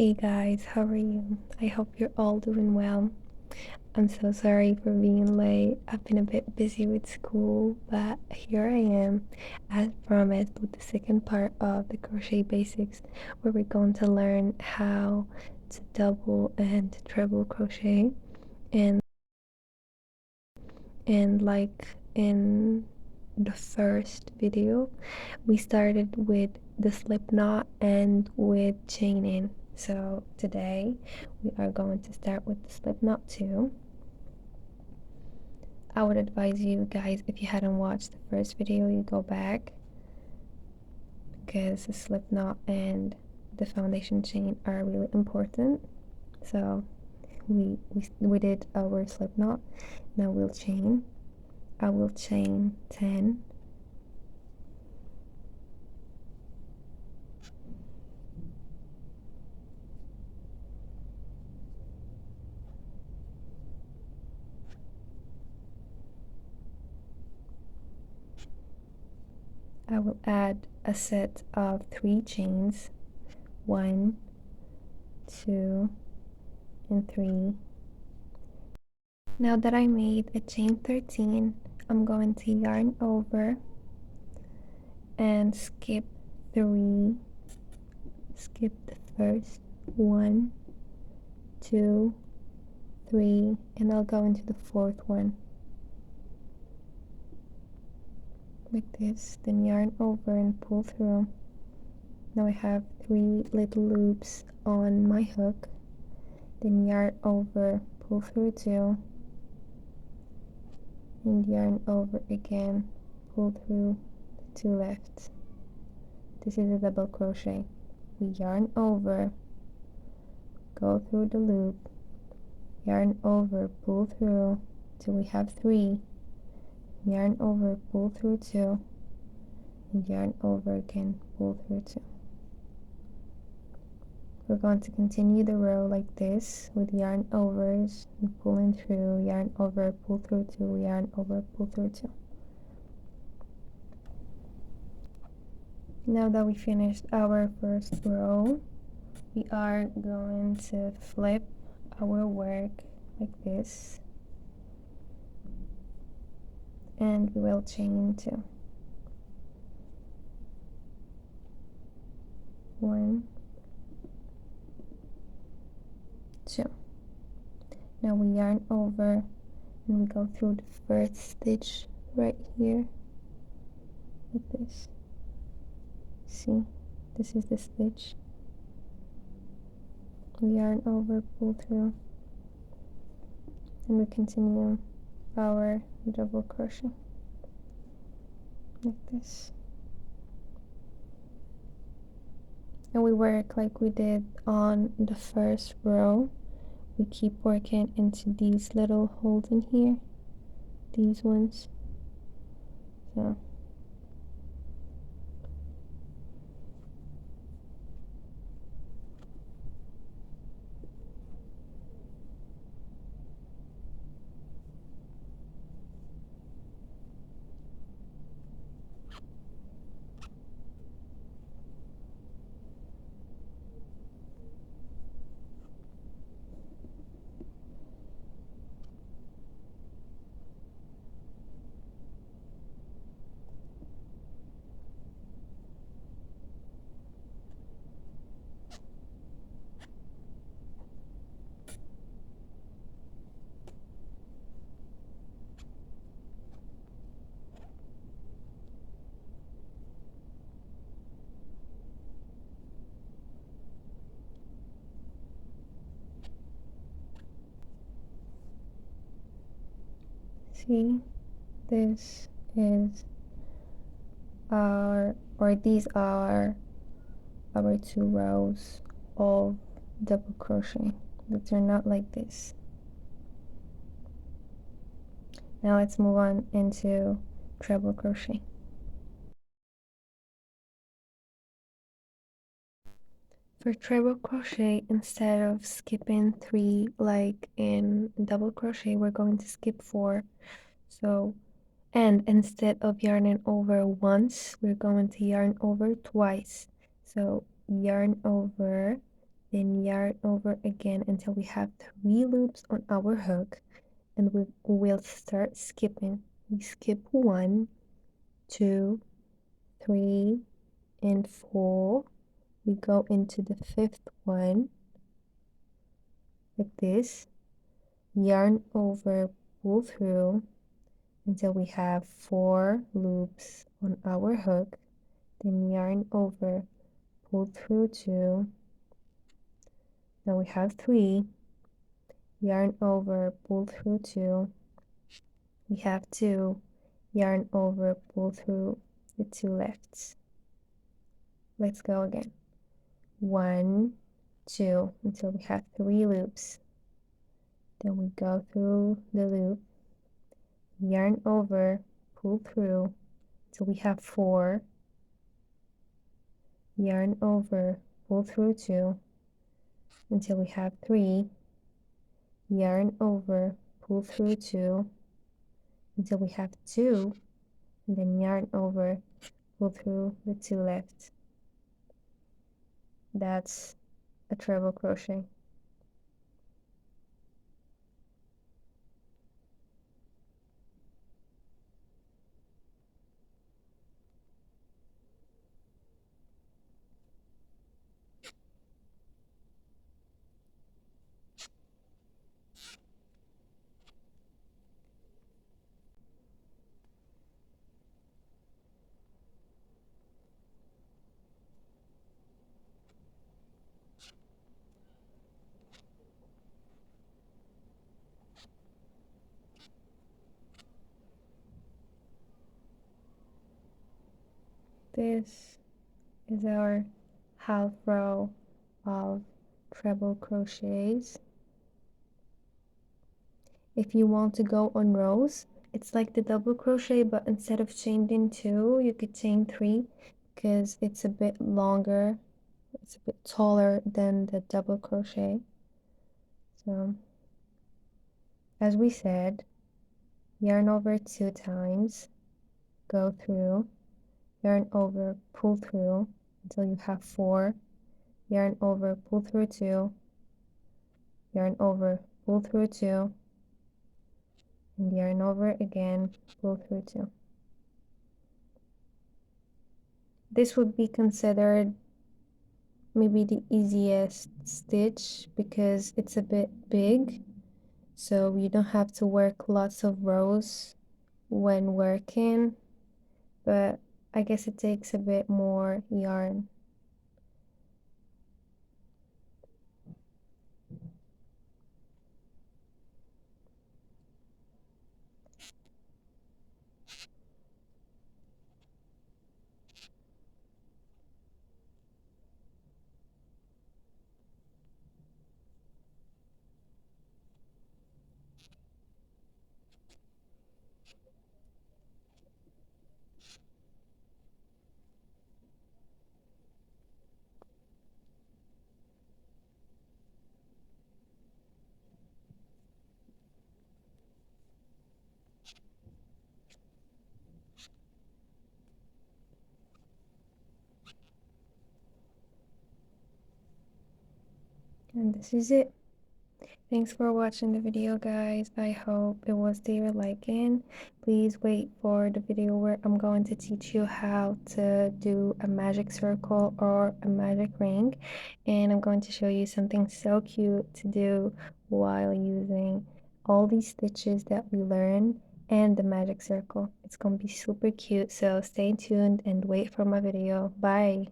Hey guys, how are you? I hope you're all doing well. I'm so sorry for being late. I've been a bit busy with school, but here I am, as promised, with the second part of the crochet basics, where we're going to learn how to double and treble crochet. And like in the first video, we started with the slip knot and with chaining. So today we are going to start with the slip knot too. I would advise you guys, if you hadn't watched the first video, you go back, because the slip knot and the foundation chain are really important. So we did our slip knot. Now we'll chain. I will chain 10. I will add a set of 3 chains, 1, 2, and 3. Now that I made a chain 13, I'm going to yarn over and skip 3, skip the first 1, 2, 3, and I'll go into the fourth one like this, then yarn over and pull through. Now I have 3 little loops on my hook, then yarn over, pull through 2, and yarn over again, pull through the 2 left. This is a double crochet. We yarn over, go through the loop, yarn over, pull through till we have 3, yarn over, pull through 2, and yarn over again, pull through 2. We're going to continue the row like this with yarn overs and pulling through, yarn over, pull through 2, yarn over, pull through 2. Now that we finished our first row, we are going to flip our work like this, and we will chain 2. 1, 2. Now we yarn over and we go through the first stitch right here like this. See, this is the stitch. We yarn over, pull through, and we continue our double crochet like this. And we work like we did on the first row. We keep working into these little holes in here, these ones. So see, this is these are our 2 rows of double crochet that turn out like this. Now let's move on into treble crochet. For treble crochet, instead of skipping 3 like in double crochet, we're going to skip 4. So, and instead of yarning over once, we're going to yarn over twice. So yarn over then yarn over again until we have 3 loops on our hook, and we will start skipping. We skip 1, 2, 3, and 4. We go into the 5th one like this, yarn over, pull through until we have 4 loops on our hook, then yarn over, pull through 2, now we have 3, yarn over, pull through 2, we have 2, yarn over, pull through the 2 left. Let's go again. 1, 2 until we have 3 loops. Then we go through the loop, yarn over, pull through till we have 4, yarn over, pull through 2 until we have 3, yarn over, pull through 2 until we have 2, and then yarn over, pull through the 2 left. That's a treble crochet. This is our half row of treble crochets. If you want to go on rows, it's like the double crochet, but instead of chaining 2, you could chain 3 because it's a bit longer, it's a bit taller than the double crochet. So as we said, yarn over 2 times, go through, yarn over, pull through until you have 4, yarn over, pull through 2, yarn over, pull through 2, and yarn over again, pull through 2. This would be considered maybe the easiest stitch because it's a bit big, so you don't have to work lots of rows when working, but I guess it takes a bit more yarn. And this is it. Thanks for watching the video, guys. I hope it was to your liking. Please wait for the video where I'm going to teach you how to do a magic circle or a magic ring, and I'm going to show you something so cute to do while using all these stitches that we learned and the magic circle. It's going to be super cute, so stay tuned and wait for my video. Bye.